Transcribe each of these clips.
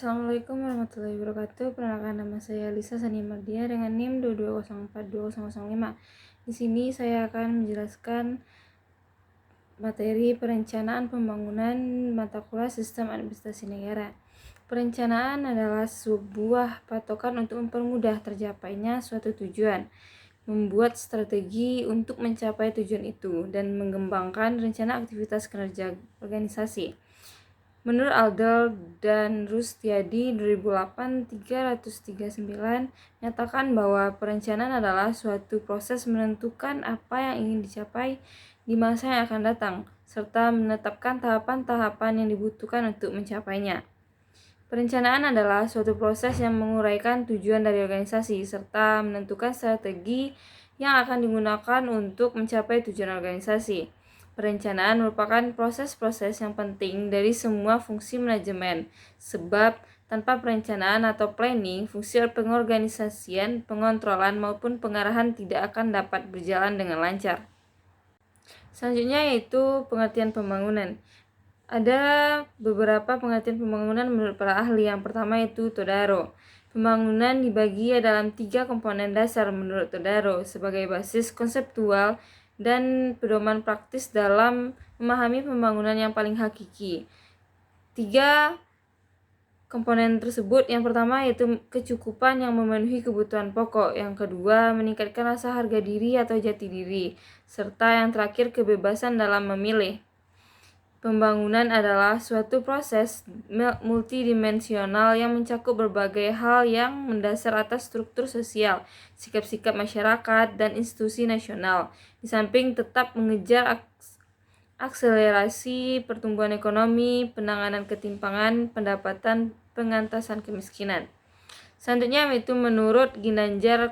Assalamualaikum warahmatullahi wabarakatuh. Perkenalkan, nama saya Lisa Sani Mardia dengan NIM 22042005. Di sini saya akan menjelaskan materi perencanaan pembangunan mata kuliah Sistem Administrasi Negara. Perencanaan adalah sebuah patokan untuk mempermudah tercapainya suatu tujuan, membuat strategi untuk mencapai tujuan itu, dan mengembangkan rencana aktivitas kinerja organisasi. Menurut Aldel dan Rustiadi 2008-339 menyatakan bahwa perencanaan adalah suatu proses menentukan apa yang ingin dicapai di masa yang akan datang, serta menetapkan tahapan-tahapan yang dibutuhkan untuk mencapainya. Perencanaan adalah suatu proses yang menguraikan tujuan dari organisasi, serta menentukan strategi yang akan digunakan untuk mencapai tujuan organisasi. Perencanaan merupakan proses-proses yang penting dari semua fungsi manajemen, sebab tanpa perencanaan atau planning, fungsi pengorganisasian, pengontrolan, maupun pengarahan tidak akan dapat berjalan dengan lancar. Selanjutnya yaitu pengertian pembangunan. Ada beberapa pengertian pembangunan menurut para ahli. Yang pertama itu Todaro. Pembangunan dibagi dalam 3 komponen dasar menurut Todaro sebagai basis konseptual dan pedoman praktis dalam memahami pembangunan yang paling hakiki. 3 komponen tersebut, yang pertama yaitu kecukupan yang memenuhi kebutuhan pokok, yang kedua meningkatkan rasa harga diri atau jati diri, serta yang terakhir kebebasan dalam memilih. Pembangunan adalah suatu proses multidimensional yang mencakup berbagai hal yang mendasar atas struktur sosial, sikap-sikap masyarakat, dan institusi nasional. Di samping tetap mengejar akselerasi pertumbuhan ekonomi, penanganan ketimpangan pendapatan, pengentasan kemiskinan. Selanjutnya itu menurut Ginanjar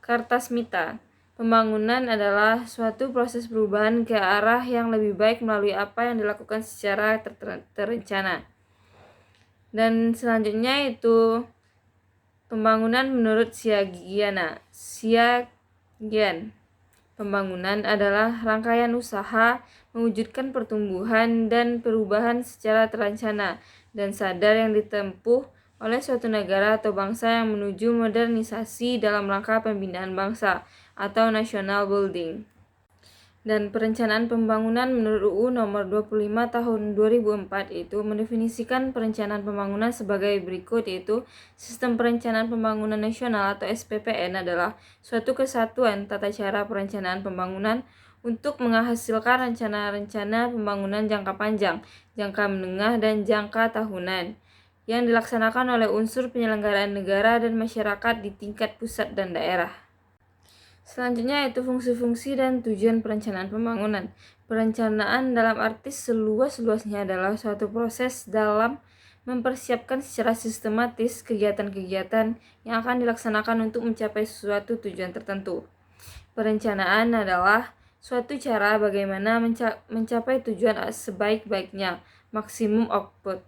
Kartasmita. Pembangunan adalah suatu proses perubahan ke arah yang lebih baik melalui apa yang dilakukan secara terencana. Dan selanjutnya itu pembangunan menurut Siagian. Pembangunan adalah rangkaian usaha mewujudkan pertumbuhan dan perubahan secara terencana dan sadar yang ditempuh oleh suatu negara atau bangsa yang menuju modernisasi dalam rangka pembinaan bangsa atau national building. Dan perencanaan pembangunan menurut UU nomor 25 tahun 2004 itu mendefinisikan perencanaan pembangunan sebagai berikut, yaitu Sistem Perencanaan Pembangunan Nasional atau SPPN adalah suatu kesatuan tata cara perencanaan pembangunan untuk menghasilkan rencana-rencana pembangunan jangka panjang, jangka menengah, dan jangka tahunan yang dilaksanakan oleh unsur penyelenggaraan negara dan masyarakat di tingkat pusat dan daerah. Selanjutnya yaitu fungsi-fungsi dan tujuan perencanaan pembangunan. Perencanaan dalam arti seluas-luasnya adalah suatu proses dalam mempersiapkan secara sistematis kegiatan-kegiatan yang akan dilaksanakan untuk mencapai suatu tujuan tertentu. Perencanaan adalah suatu cara bagaimana mencapai tujuan sebaik-baiknya, maksimum output,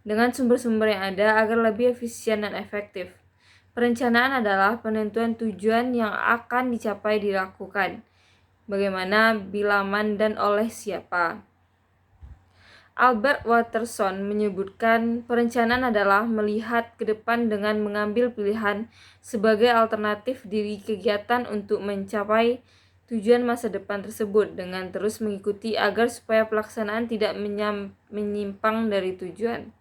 dengan sumber-sumber yang ada agar lebih efisien dan efektif. Perencanaan adalah penentuan tujuan yang akan dicapai dilakukan, bagaimana, bila, dan oleh siapa. Albert Watterson menyebutkan perencanaan adalah melihat ke depan dengan mengambil pilihan sebagai alternatif diri kegiatan untuk mencapai tujuan masa depan tersebut dengan terus mengikuti agar supaya pelaksanaan tidak menyimpang dari tujuan.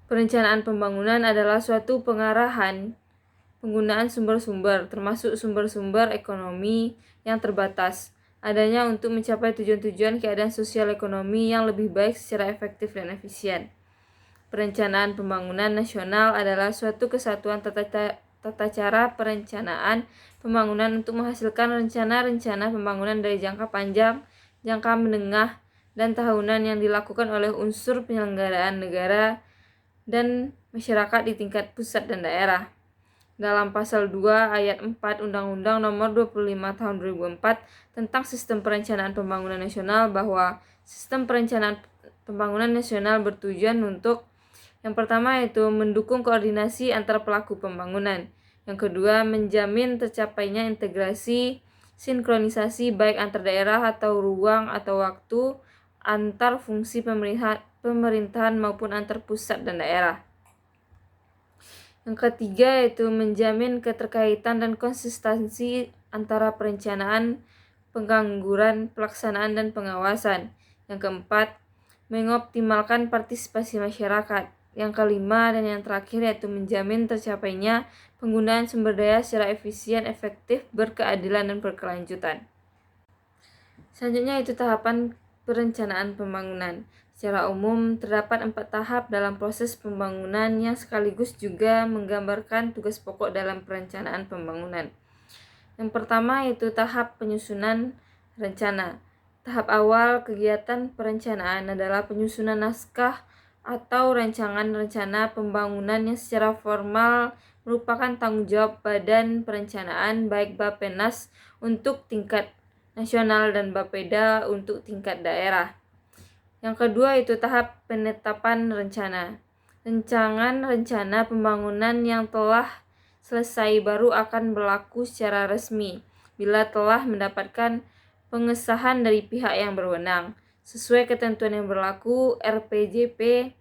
Perencanaan pembangunan adalah suatu pengarahan penggunaan sumber-sumber, termasuk sumber-sumber ekonomi yang terbatas, adanya untuk mencapai tujuan-tujuan keadaan sosial ekonomi yang lebih baik secara efektif dan efisien. Perencanaan pembangunan nasional adalah suatu kesatuan tata cara perencanaan pembangunan untuk menghasilkan rencana-rencana pembangunan dari jangka panjang, jangka menengah, dan tahunan yang dilakukan oleh unsur penyelenggaraan negara dan masyarakat di tingkat pusat dan daerah. Dalam pasal 2 ayat 4 Undang-Undang nomor 25 tahun 2004 tentang Sistem Perencanaan Pembangunan Nasional bahwa Sistem Perencanaan Pembangunan Nasional bertujuan untuk yang pertama yaitu mendukung koordinasi antar pelaku pembangunan. Yang kedua, menjamin tercapainya integrasi, sinkronisasi baik antar daerah atau ruang atau waktu antar fungsi pemerintahan maupun antar pusat dan daerah. Yang ketiga yaitu menjamin keterkaitan dan konsistensi antara perencanaan, pengangguran, pelaksanaan, dan pengawasan. Yang keempat, mengoptimalkan partisipasi masyarakat. Yang kelima dan yang terakhir yaitu menjamin tercapainya penggunaan sumber daya secara efisien, efektif, berkeadilan, dan berkelanjutan. Selanjutnya itu tahapan perencanaan pembangunan. Secara umum, terdapat 4 tahap dalam proses pembangunan yang sekaligus juga menggambarkan tugas pokok dalam perencanaan pembangunan. Yang pertama yaitu tahap penyusunan rencana. Tahap awal kegiatan perencanaan adalah penyusunan naskah atau rancangan rencana pembangunan yang secara formal merupakan tanggung jawab Badan Perencanaan baik Bappenas untuk tingkat nasional dan Bapeda untuk tingkat daerah. Yang kedua itu tahap penetapan rencana. Rancangan rencana pembangunan yang telah selesai baru akan berlaku secara resmi bila telah mendapatkan pengesahan dari pihak yang berwenang. Sesuai ketentuan yang berlaku, RPJP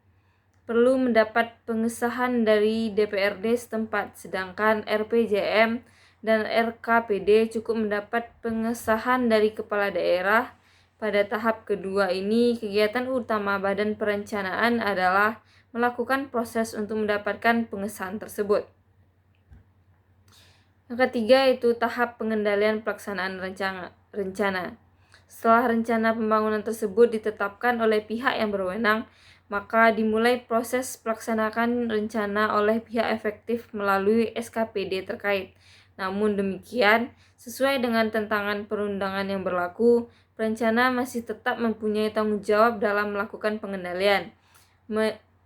perlu mendapat pengesahan dari DPRD setempat, sedangkan RPJM dan RKPD cukup mendapat pengesahan dari kepala daerah. Pada tahap kedua ini, kegiatan utama Badan Perencanaan adalah melakukan proses untuk mendapatkan pengesahan tersebut. Yang ketiga itu tahap pengendalian pelaksanaan rencana. Setelah rencana pembangunan tersebut ditetapkan oleh pihak yang berwenang, maka dimulai proses pelaksanaan rencana oleh pihak efektif melalui SKPD terkait. Namun demikian, sesuai dengan tentangan perundangan yang berlaku, perencana masih tetap mempunyai tanggung jawab dalam melakukan pengendalian,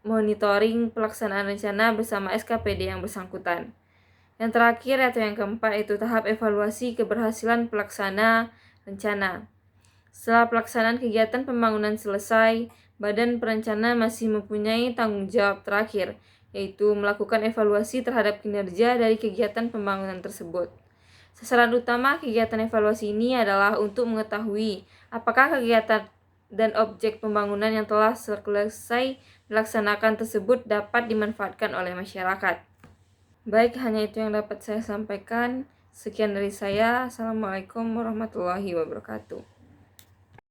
monitoring pelaksanaan rencana bersama SKPD yang bersangkutan. Yang terakhir atau yang keempat itu tahap evaluasi keberhasilan pelaksana rencana. Setelah pelaksanaan kegiatan pembangunan selesai, Badan Perencana masih mempunyai tanggung jawab terakhir, yaitu melakukan evaluasi terhadap kinerja dari kegiatan pembangunan tersebut. Sasaran utama kegiatan evaluasi ini adalah untuk mengetahui apakah kegiatan dan objek pembangunan yang telah selesai dilaksanakan tersebut dapat dimanfaatkan oleh masyarakat. Baik, hanya itu yang dapat saya sampaikan. Sekian dari saya. Assalamualaikum warahmatullahi wabarakatuh.